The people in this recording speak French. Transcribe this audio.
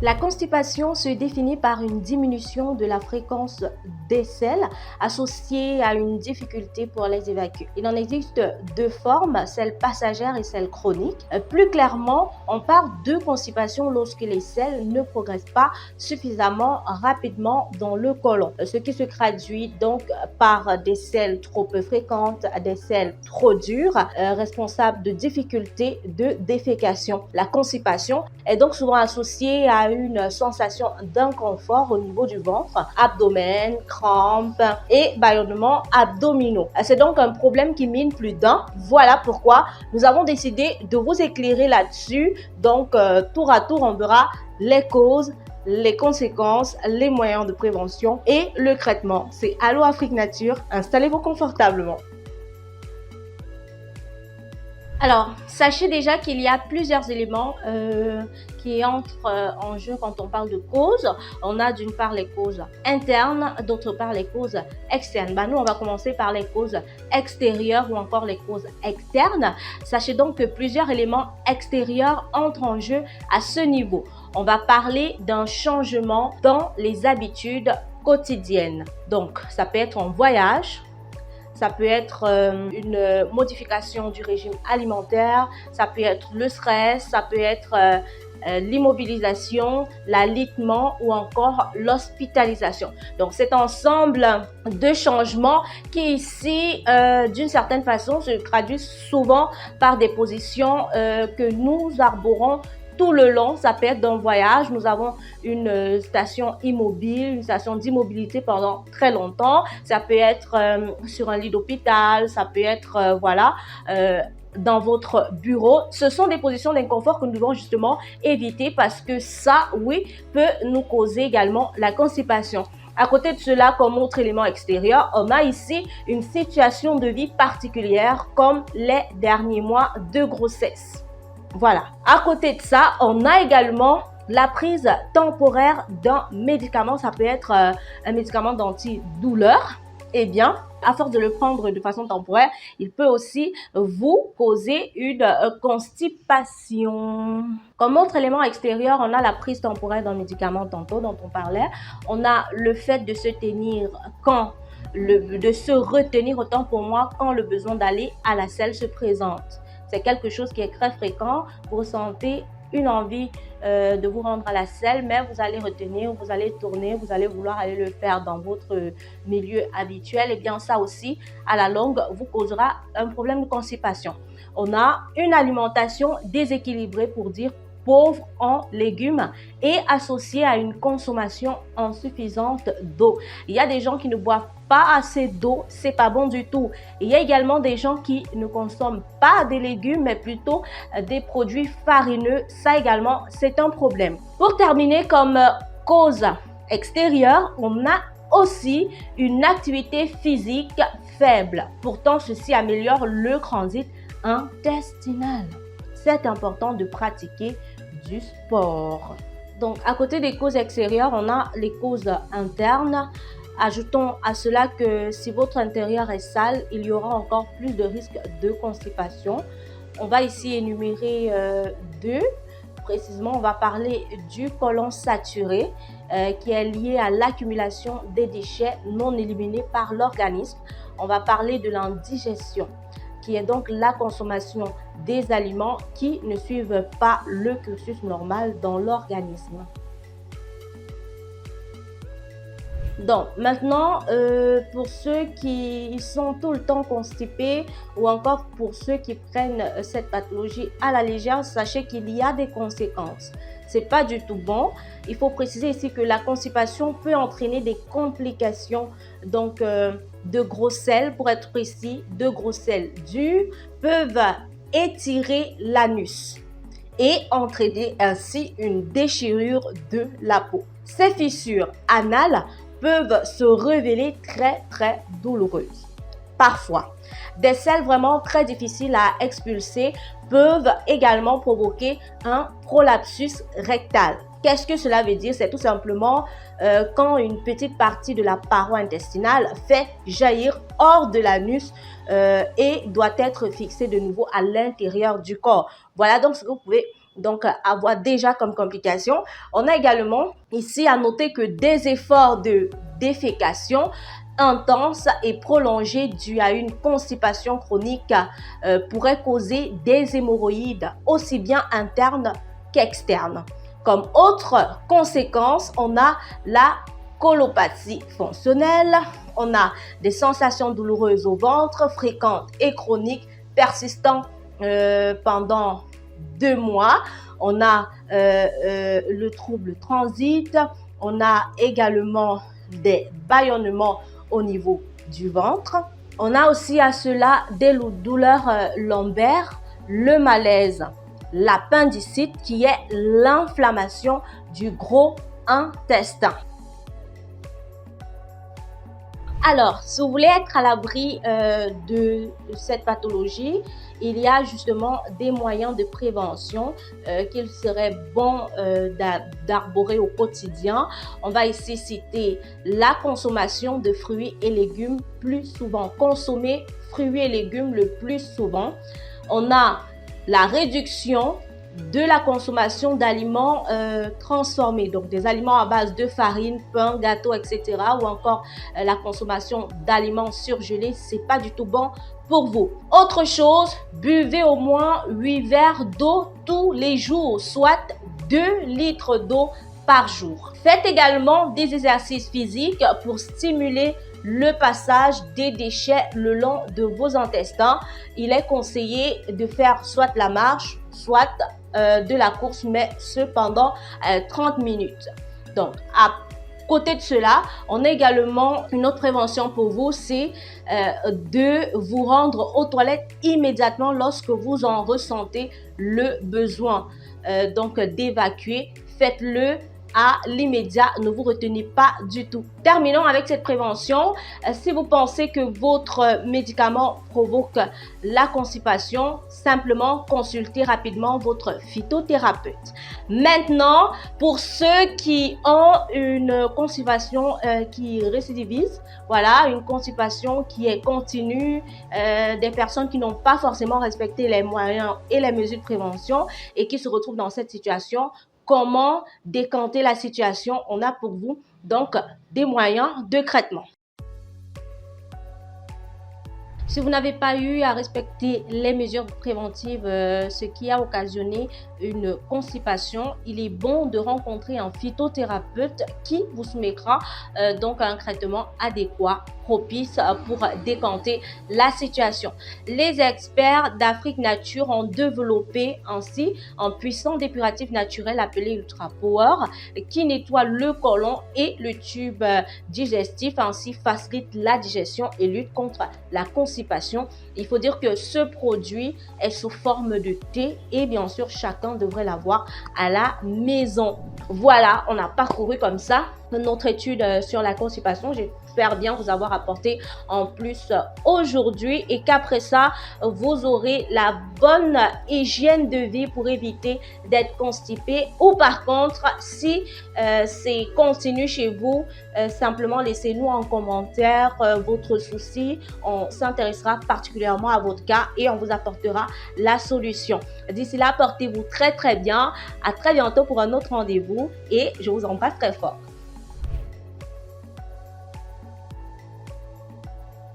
La constipation se définit par une diminution de la fréquence des selles associée à une difficulté pour les évacuer. Il en existe deux formes, celle passagère et celle chronique. Plus clairement, on parle de constipation lorsque les selles ne progressent pas suffisamment rapidement dans le côlon, ce qui se traduit donc par des selles trop peu fréquentes, des selles trop dures, responsables de difficultés de défécation. La constipation est donc souvent associée à une sensation d'inconfort au niveau du ventre, abdomen, crampes et ballonnements abdominaux. C'est donc un problème qui mine plus d'un. Voilà pourquoi nous avons décidé de vous éclairer là-dessus. Donc, tour à tour, on verra les causes, les conséquences, les moyens de prévention et le traitement. C'est Allo Afrique Nature, installez-vous confortablement. Alors, sachez déjà qu'il y a plusieurs éléments qui entrent en jeu quand on parle de causes. On a d'une part les causes internes, d'autre part les causes externes. Nous, on va commencer par les causes extérieures ou encore les causes externes. Sachez donc que plusieurs éléments extérieurs entrent en jeu à ce niveau. On va parler d'un changement dans les habitudes quotidiennes. Donc, ça peut être un voyage. Ça peut être une modification du régime alimentaire, ça peut être le stress, ça peut être l'immobilisation, l'alitement ou encore l'hospitalisation. Donc, cet ensemble de changements qui ici, d'une certaine façon, se traduisent souvent par des positions que nous arborons tout le long. Ça peut être d'un voyage, nous avons une station immobile, une station d'immobilité pendant très longtemps. Ça peut être sur un lit d'hôpital, ça peut être, dans votre bureau. Ce sont des positions d'inconfort que nous devons justement éviter parce que ça, oui, peut nous causer également la constipation. À côté de cela, comme autre élément extérieur, on a ici une situation de vie particulière comme les derniers mois de grossesse. Voilà. À côté de ça, on a également la prise temporaire d'un médicament. Ça peut être un médicament d'antidouleur. Eh bien, à force de le prendre de façon temporaire, il peut aussi vous causer une constipation. Comme autre élément extérieur, on a la prise temporaire d'un médicament tantôt dont on parlait. On a le fait de se tenir de se retenir autant pour moi quand le besoin d'aller à la selle se présente. C'est quelque chose qui est très fréquent. Vous ressentez une envie de vous rendre à la selle, mais vous allez retenir, vous allez tourner, vous allez vouloir aller le faire dans votre milieu habituel. Et bien ça aussi, à la longue, vous causera un problème de constipation. On a une alimentation déséquilibrée, pour dire pauvre en légumes et associée à une consommation insuffisante d'eau. Il y a des gens qui ne boivent pas assez d'eau, c'est pas bon du tout. Il y a également des gens qui ne consomment pas des légumes, mais plutôt des produits farineux. Ça également, c'est un problème. Pour terminer, comme cause extérieure, on a aussi une activité physique faible. Pourtant, ceci améliore le transit intestinal. C'est important de pratiquer du sport. Donc, à côté des causes extérieures, on a les causes internes. Ajoutons à cela que si votre intérieur est sale, il y aura encore plus de risques de constipation. On va ici énumérer deux. Précisément, on va parler du côlon saturé qui est lié à l'accumulation des déchets non éliminés par l'organisme. On va parler de l'indigestion, qui est donc la consommation des aliments qui ne suivent pas le cursus normal dans l'organisme. Donc maintenant, pour ceux qui sont tout le temps constipés ou encore pour ceux qui prennent cette pathologie à la légère, sachez qu'il y a des conséquences. C'est pas du tout bon. Il faut préciser ici que la constipation peut entraîner des complications donc de gros selles, pour être précis, de gros selles durs peuvent étirer l'anus et entraîner ainsi une déchirure de la peau. Ces fissures anales peuvent se révéler très douloureuses. Parfois, des selles vraiment très difficiles à expulser peuvent également provoquer un prolapsus rectal. Qu'est-ce que cela veut dire? C'est tout simplement quand une petite partie de la paroi intestinale fait jaillir hors de l'anus et doit être fixée de nouveau à l'intérieur du corps. Voilà donc ce que vous pouvez donc avoir déjà comme complication. On a également ici à noter que des efforts de défécation intense et prolongée due à une constipation chronique pourrait causer des hémorroïdes aussi bien internes qu'externes. Comme autre conséquence, on a la colopathie fonctionnelle, on a des sensations douloureuses au ventre, fréquentes et chroniques, persistantes pendant 2 mois. On a le trouble transit, on a également des bâillonnements au niveau du ventre. On a aussi à cela des douleurs lombaires, le malaise, l'appendicite qui est l'inflammation du gros intestin. Alors, si vous voulez être à l'abri de cette pathologie, il y a justement des moyens de prévention qu'il serait bon d'arborer au quotidien. On va ici citer la consommation de fruits et légumes plus souvent. Consommer fruits et légumes le plus souvent. On a la réduction de la consommation d'aliments transformés, donc des aliments à base de farine, pain, gâteau, etc. ou encore la consommation d'aliments surgelés, c'est pas du tout bon pour vous. Autre chose, buvez au moins 8 verres d'eau tous les jours, soit 2 litres d'eau par jour. Faites également des exercices physiques pour stimuler le passage des déchets le long de vos intestins. Il est conseillé de faire soit la marche, soit de la course, mais cependant 30 minutes. Donc, à côté de cela, on a également une autre prévention pour vous, c'est de vous rendre aux toilettes immédiatement lorsque vous en ressentez le besoin. Donc, d'évacuer, faites-le à l'immédiat, ne vous retenez pas du tout. Terminons avec cette prévention. Si vous pensez que votre médicament provoque la constipation, simplement consultez rapidement votre phytothérapeute. Maintenant, pour ceux qui ont une constipation qui récidivise, voilà, une constipation qui est continue, des personnes qui n'ont pas forcément respecté les moyens et les mesures de prévention et qui se retrouvent dans cette situation, comment décanter la situation? On a pour vous donc des moyens de traitement. Si vous n'avez pas eu à respecter les mesures préventives, ce qui a occasionné une constipation, il est bon de rencontrer un phytothérapeute qui vous soumettra donc un traitement adéquat, propice pour décanter la situation. Les experts d'Afrique Nature ont développé ainsi un puissant dépuratif naturel appelé Ultra Power qui nettoie le côlon et le tube digestif, ainsi facilite la digestion et lutte contre la constipation. Il faut dire que ce produit est sous forme de thé et bien sûr chacun devrait l'avoir à la maison. Voilà, on a parcouru comme ça notre étude sur la constipation. J'espère bien vous avoir apporté en plus aujourd'hui et qu'après ça, vous aurez la bonne hygiène de vie pour éviter d'être constipé. Ou par contre, si c'est continu chez vous, simplement laissez-nous en commentaire votre souci. On s'intéressera particulièrement à votre cas et on vous apportera la solution. D'ici là, portez-vous très très bien. À très bientôt pour un autre rendez-vous et je vous embrasse très fort.